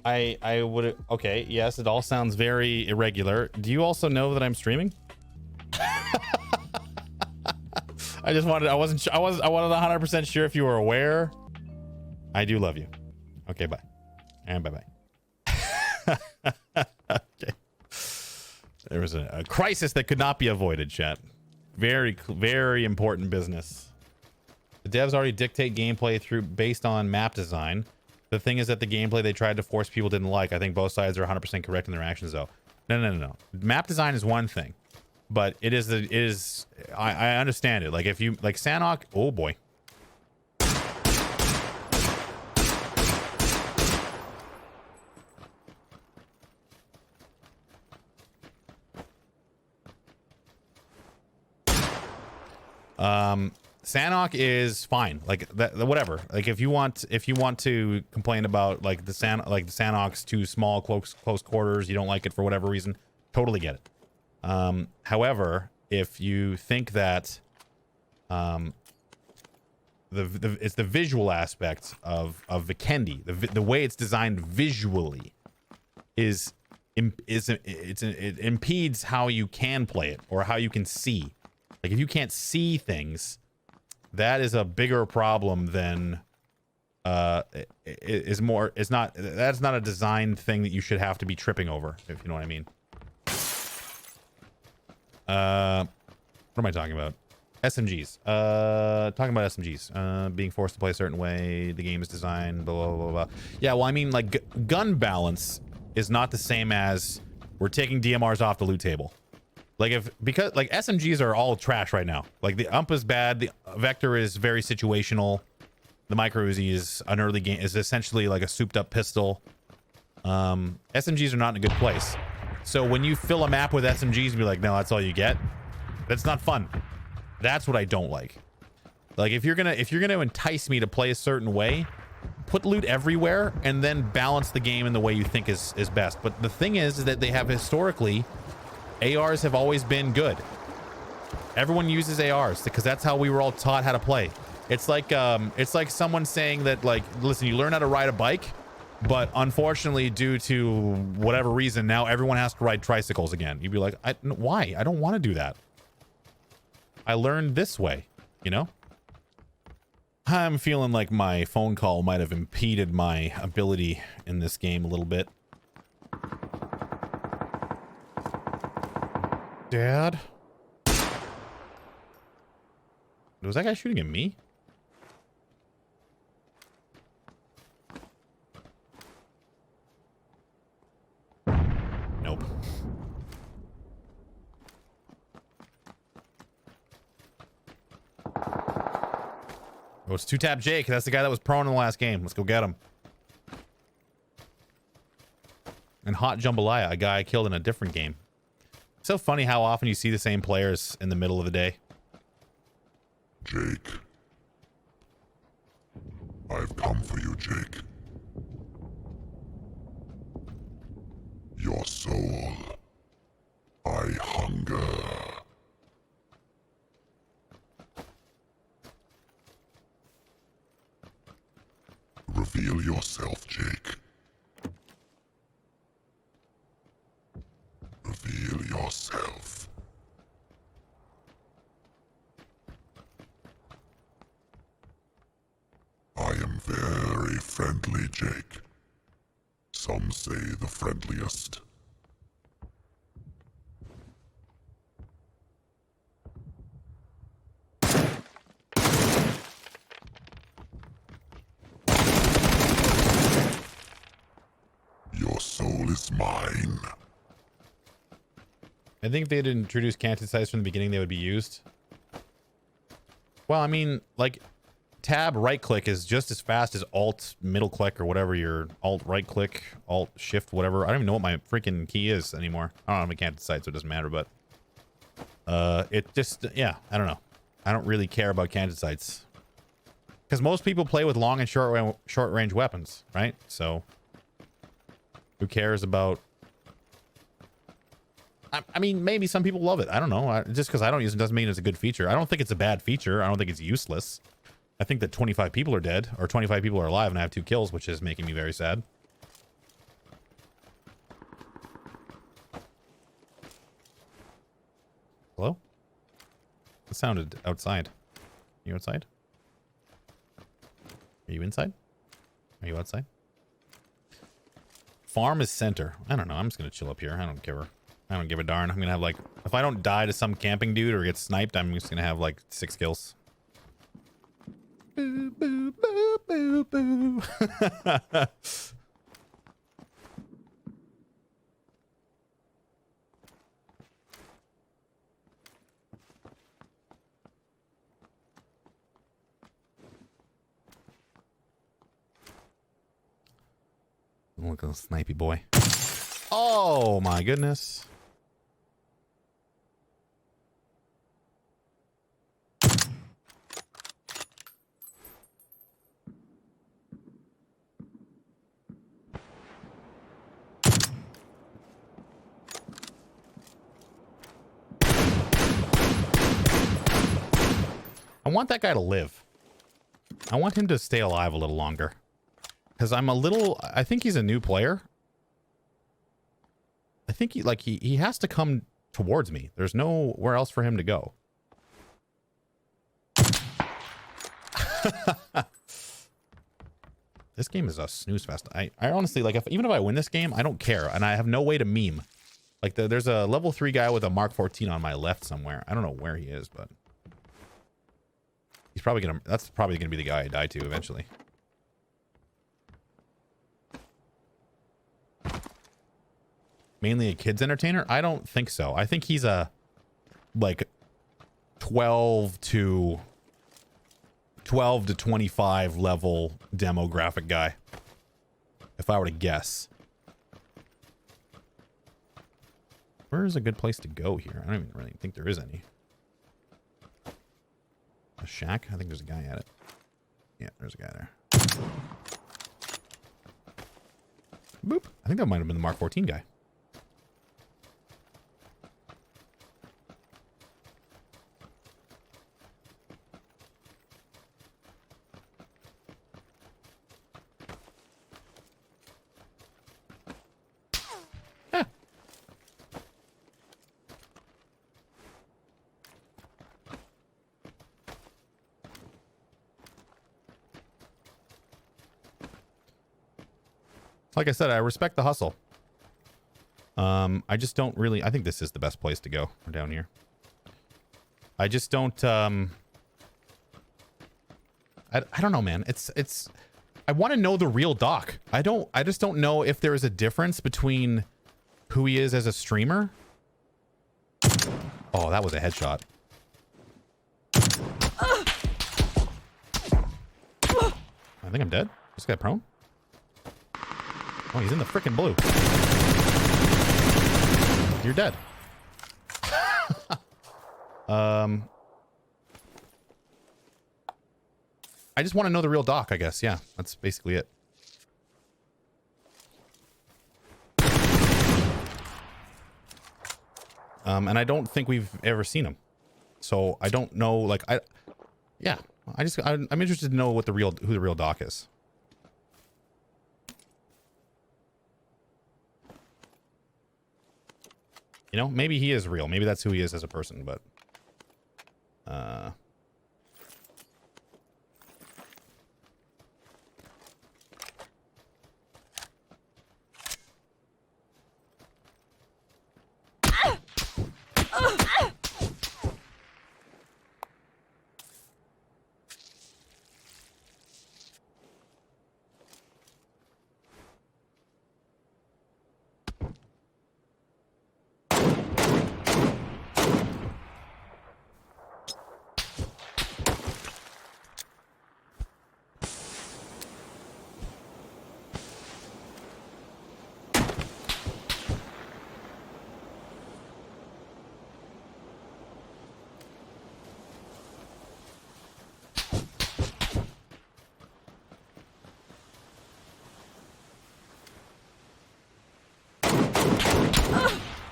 I would. Okay, yes, it all sounds very irregular. Do you also know that I'm streaming? I just wanted. I wasn't. I wanted 100% sure if you were aware. I do love you. Okay, bye. And bye bye. Okay. There was a crisis that could not be avoided, chat. Very important business. The devs already dictate gameplay based on map design. The thing is that the gameplay they tried to force people didn't like. I think both sides are 100% correct in their actions, though. No. Map design is one thing, but it is. I understand it. Like if you like Sanhok. Oh boy. Sanhok is fine, like that, whatever. Like if you want to complain about like the Sanhok's too small, close quarters, you don't like it for whatever reason, totally get it. However, if you think that it's the visual aspect of Vikendi, the way it's designed visually it impedes how you can play it or how you can see. Like if you can't see things, that is a bigger problem than that's not a design thing that you should have to be tripping over, if you know what I mean. What am I talking about? SMGs. Talking about SMGs. Being forced to play a certain way, the game is designed, blah blah blah blah. Yeah, well I mean like gun balance is not the same as we're taking DMRs off the loot table. Like because SMGs are all trash right now. Like the UMP is bad, the Vector is very situational, the Micro Uzi is an early game, is essentially like a souped up pistol. SMGs are not in a good place. So when you fill a map with SMGs and be like, no, that's all you get, that's not fun. That's what I don't like. Like if you're gonna entice me to play a certain way, put loot everywhere and then balance the game in the way you think is best. But the thing is that they have historically, ARs have always been good. Everyone uses ARs because that's how we were all taught how to play. It's like someone saying that, like, listen, you learn how to ride a bike, but unfortunately due to whatever reason now everyone has to ride tricycles again. You'd be like, why? I don't want to do that. I learned this way, you know? I'm feeling like my phone call might have impeded my ability in this game a little bit. Dad? Was that guy shooting at me? Nope. Oh, it's 2-tap Jake. That's the guy that was prone in the last game. Let's go get him. And Hot Jambalaya, a guy I killed in a different game. So funny how often you see the same players in the middle of the day. Jake. I've come for you, Jake. Your soul. I hunger. Reveal yourself, Jake. Reveal yourself. I am very friendly, Jake. Some say the friendliest. Your soul is mine. I think if they had introduced canted sights from the beginning, they would be used. Well, I mean, like, tab right click is just as fast as alt middle click or whatever your alt right click, alt shift, whatever. I don't even know what my freaking key is anymore. I don't have a canted sight, so it doesn't matter, but it just, yeah, I don't know. I don't really care about canted sights because most people play with long and short range weapons, right? So who cares about? I mean, maybe some people love it. I don't know. Just because I don't use it doesn't mean it's a good feature. I don't think it's a bad feature. I don't think it's useless. I think that 25 people are dead or 25 people are alive and I have 2 kills, which is making me very sad. It sounded outside. You outside? Are you inside? Are you outside? Farm is center. I don't know. I'm just gonna chill up here. I don't give a darn. I'm gonna have like, if I don't die to some camping dude or get sniped, I'm just gonna have like 6 kills. Boo, boo, boo, boo, boo. Look at the snipey boy. Oh my goodness. I want that guy to live. I want him to stay alive a little longer. Because I think he's a new player. I think he has to come towards me. There's nowhere else for him to go. This game is a snooze fest. I honestly, like, even if I win this game, I don't care. And I have no way to meme. Like, there's a level 3 guy with a Mark 14 on my left somewhere. I don't know where he is, but... that's probably gonna be the guy I die to eventually. Mainly a kids entertainer? I don't think so. I think he's a like 12 to 25 level demographic guy. If I were to guess. Where is a good place to go here? I don't even really think there is any. A shack? I think there's a guy at it. Yeah, there's a guy there. Boop. I think that might have been the Mark 14 guy. Like I said, I respect the hustle. I just don't really... I think this is the best place to go. We're down here. I just don't... I don't know, man. It's... I want to know the real Doc. I just don't know if there is a difference between who he is as a streamer. Oh, that was a headshot. I think I'm dead. This guy prone? Oh, he's in the frickin' blue. You're dead. I just want to know the real Doc, I guess. Yeah, that's basically it. And I don't think we've ever seen him. So I don't know, like, I'm interested to know what who the real Doc is. You know, maybe he is real. Maybe that's who he is as a person, but...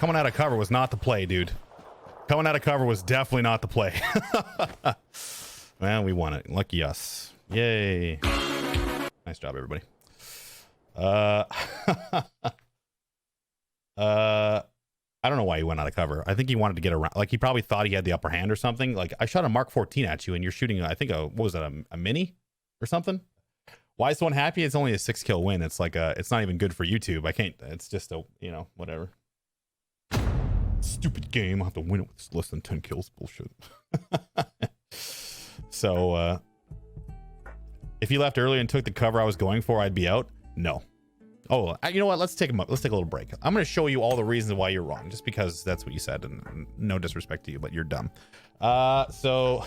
Coming out of cover was not the play, dude. Coming out of cover was definitely not the play. Well, we won it. Lucky us. Yay. Nice job, everybody. I don't know why he went out of cover. I think he wanted to get around. Like, he probably thought he had the upper hand or something. Like, I shot a Mark 14 at you, and you're shooting, I think, what was that, a mini or something? Why is someone happy? It's only a 6-kill win. It's like it's not even good for YouTube. I can't, it's just a, you know, whatever. Stupid game. I'll have to win it with less than 10 kills. Bullshit. So, if he left early and took the cover I was going for, I'd be out? No. Oh, you know what? Let's take a little break. I'm going to show you all the reasons why you're wrong, just because that's what you said, and no disrespect to you, but you're dumb. So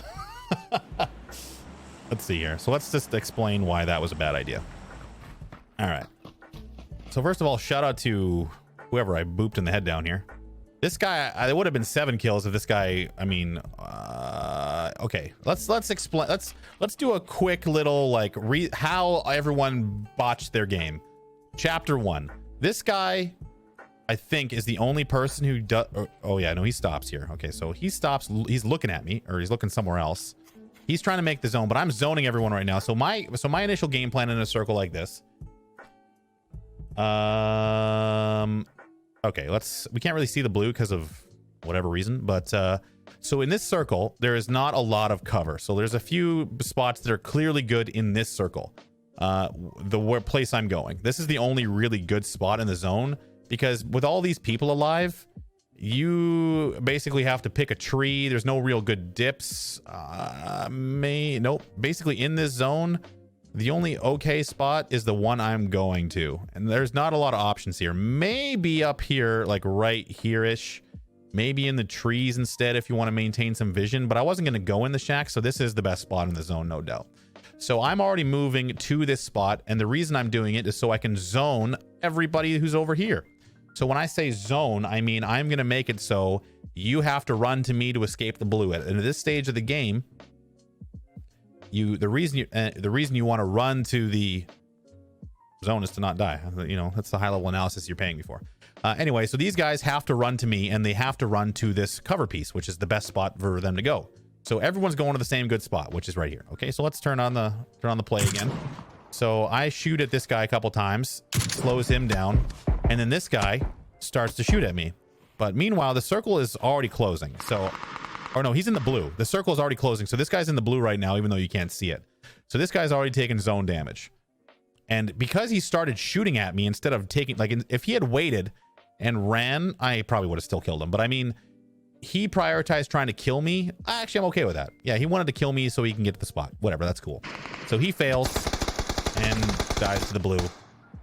let's see here. So let's just explain why that was a bad idea. All right. So first of all, shout out to whoever I booped in the head down here. This guy, it would have been 7 kills if this guy, I mean, okay, let's explain. Let's do a quick little, like, how everyone botched their game. Chapter 1. This guy, I think, is the only person who does. Oh yeah, no, he stops here. Okay, so he stops. He's looking at me, or he's looking somewhere else. He's trying to make the zone, but I'm zoning everyone right now. So my initial game plan in a circle like this. Okay, we can't really see the blue because of whatever reason, but so in this circle there is not a lot of cover. So there's a few spots that are clearly good in this circle. The place I'm going, this is the only really good spot in the zone, because with all these people alive, you basically have to pick a tree. There's no real good dips. Nope. Basically in this zone, the only okay spot is the one I'm going to, and there's not a lot of options here. Maybe up here, like right here-ish, maybe in the trees instead if you want to maintain some vision, but I wasn't going to go in the shack, so this is the best spot in the zone, no doubt. So I'm already moving to this spot, and the reason I'm doing it is so I can zone everybody who's over here. So when I say zone, I mean I'm going to make it so you have to run to me to escape the blue. And at this stage of the game, the reason you want to run to the zone is to not die. You know, that's the high level analysis you're paying me for. Anyway, so these guys have to run to me, and they have to run to this cover piece, which is the best spot for them to go. So everyone's going to the same good spot, which is right here. Okay, so let's turn on the play again. So I shoot at this guy a couple times, slows him down, and then this guy starts to shoot at me. But meanwhile, the circle is already closing. So, or no, he's in the blue. The circle is already closing. So this guy's in the blue right now, even though you can't see it. So this guy's already taken zone damage. And because he started shooting at me instead of taking, like, if he had waited and ran, I probably would have still killed him. But I mean, he prioritized trying to kill me. Actually, I'm okay with that. Yeah, he wanted to kill me so he can get to the spot. Whatever, that's cool. So he fails and dies to the blue,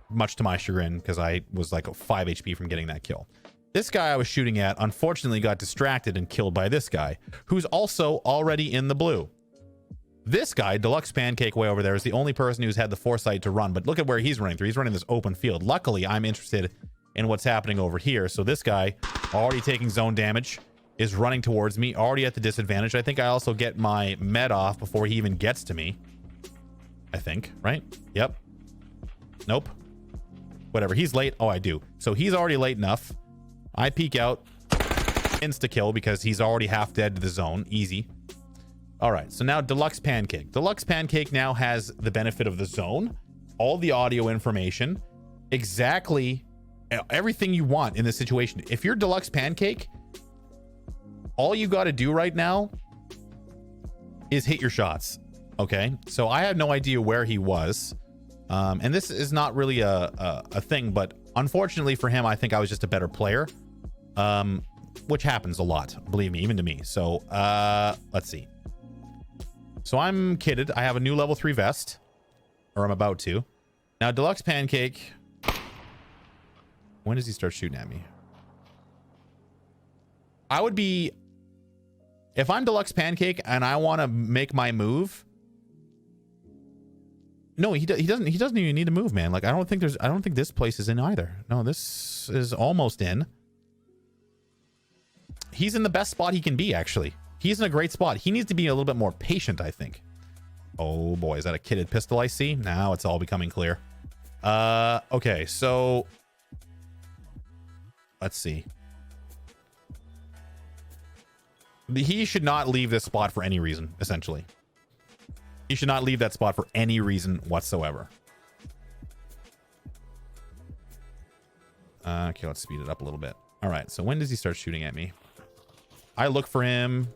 much to my chagrin, because I was like 5 HP from getting that kill. This guy I was shooting at unfortunately got distracted and killed by this guy, who's also already in the blue. This guy, Deluxe Pancake way over there, is the only person who's had the foresight to run, but look at where he's running through. He's running this open field. Luckily, I'm interested in what's happening over here. So this guy, already taking zone damage, is running towards me, already at the disadvantage. I think I also get my med off before he even gets to me. I think, right? Yep. Nope. Whatever, he's late. Oh, I do. So he's already late enough. I peek out, insta-kill because he's already half dead to the zone. Easy. All right, so now Deluxe Pancake. Deluxe Pancake now has the benefit of the zone, all the audio information, exactly everything you want in this situation. If you're Deluxe Pancake, all you got to do right now is hit your shots. Okay, so I had no idea where he was, and this is not really a thing, but unfortunately for him, I think I was just a better player, which happens a lot, believe me, even to me. So let's see. So I'm kitted. I have a new level 3 vest, or I'm about to. Now Deluxe Pancake, when does he start shooting at me? I would be, if I'm Deluxe Pancake and I want to make my move. No, he doesn't even need to move, man. Like, I don't think this place is in either. No, this is almost in. He's in the best spot he can be, actually. He's in a great spot. He needs to be a little bit more patient, I think. Oh boy, is that a kitted pistol I see? Now it's all becoming clear. Okay, so let's see. He should not leave this spot for any reason, essentially. He should not leave that spot for any reason whatsoever. Okay, let's speed it up a little bit. All right, so when does he start shooting at me? I look for him.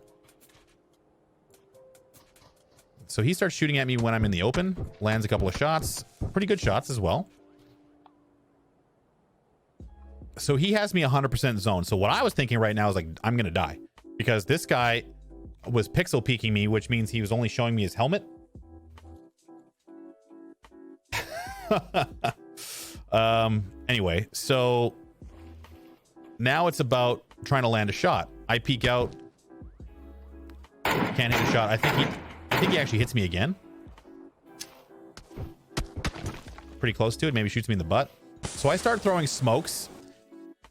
So he starts shooting at me when I'm in the open. Lands a couple of shots. Pretty good shots as well. So he has me 100% zone. So what I was thinking right now is like, I'm going to die. Because this guy was pixel peeking me, which means he was only showing me his helmet. Anyway, so now it's about trying to land a shot. I peek out. Can't hit a shot. I think he actually hits me again. Pretty close to it. Maybe shoots me in the butt. So I start throwing smokes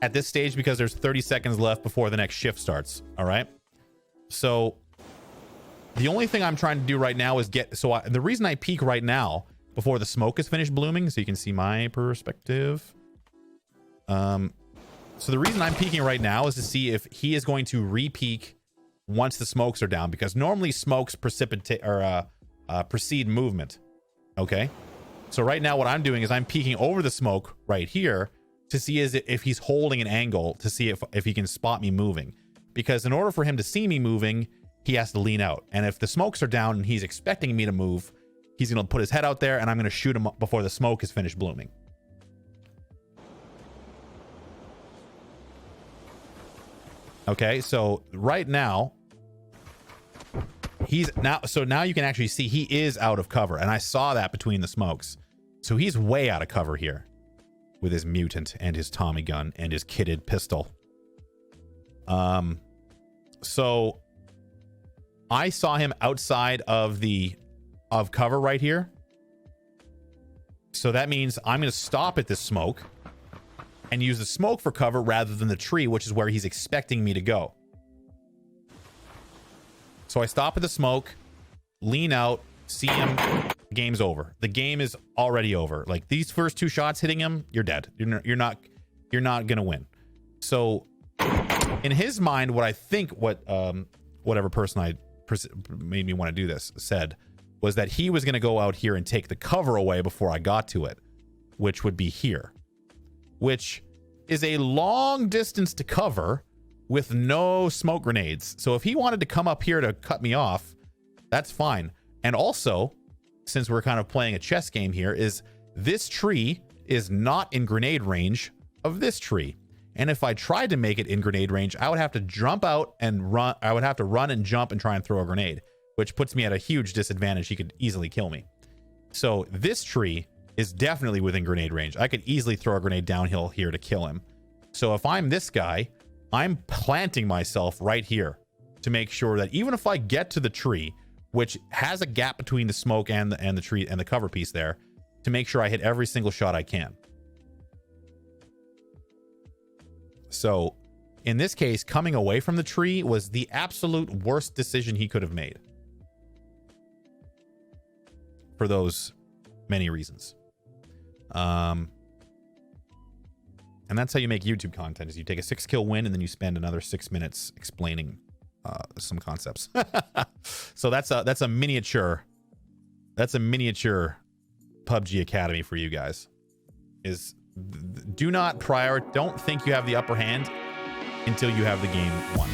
at this stage because there's 30 seconds left before the next shift starts. All right. So the only thing I'm trying to do right now is get... So the reason I peek right now before the smoke is finished blooming, so you can see my perspective. So the reason I'm peeking right now is to see if he is going to re-peek once the smokes are down, because normally smokes precipitate or precede movement. Okay. So right now what I'm doing is I'm peeking over the smoke right here to see if he's holding an angle to see if he can spot me moving. Because in order for him to see me moving, he has to lean out. And if the smokes are down and he's expecting me to move, he's going to put his head out there and I'm going to shoot him before the smoke is finished blooming. Okay, so right now, now you can actually see he is out of cover. And I saw that between the smokes. So he's way out of cover here with his mutant and his Tommy gun and his kitted pistol. So I saw him outside of cover right here. So that means I'm going to stop at this smoke and use the smoke for cover rather than the tree, which is where he's expecting me to go. So I stop at the smoke, lean out, see him, game's over. The game is already over. Like these first two shots hitting him, you're dead. You're not going to win. So in his mind, what I think whatever person made me want to do this said was that he was going to go out here and take the cover away before I got to it, which would be here, which is a long distance to cover with no smoke grenades. So if he wanted to come up here to cut me off, that's fine. And also, since we're kind of playing a chess game here, is this tree is not in grenade range of this tree. And if I tried to make it in grenade range, I would have to jump out and run. I would have to run and jump and try and throw a grenade, which puts me at a huge disadvantage. He could easily kill me. So this tree is definitely within grenade range. I could easily throw a grenade downhill here to kill him. So if I'm this guy, I'm planting myself right here to make sure that even if I get to the tree, which has a gap between the smoke and the tree and the cover piece there, to make sure I hit every single shot I can. So in this case, coming away from the tree was the absolute worst decision he could have made. For those many reasons. And that's how you make YouTube content, is you take a 6-kill win and then you spend another 6 minutes explaining some concepts. So that's a miniature PUBG Academy for you guys. Is don't think you have the upper hand until you have the game won.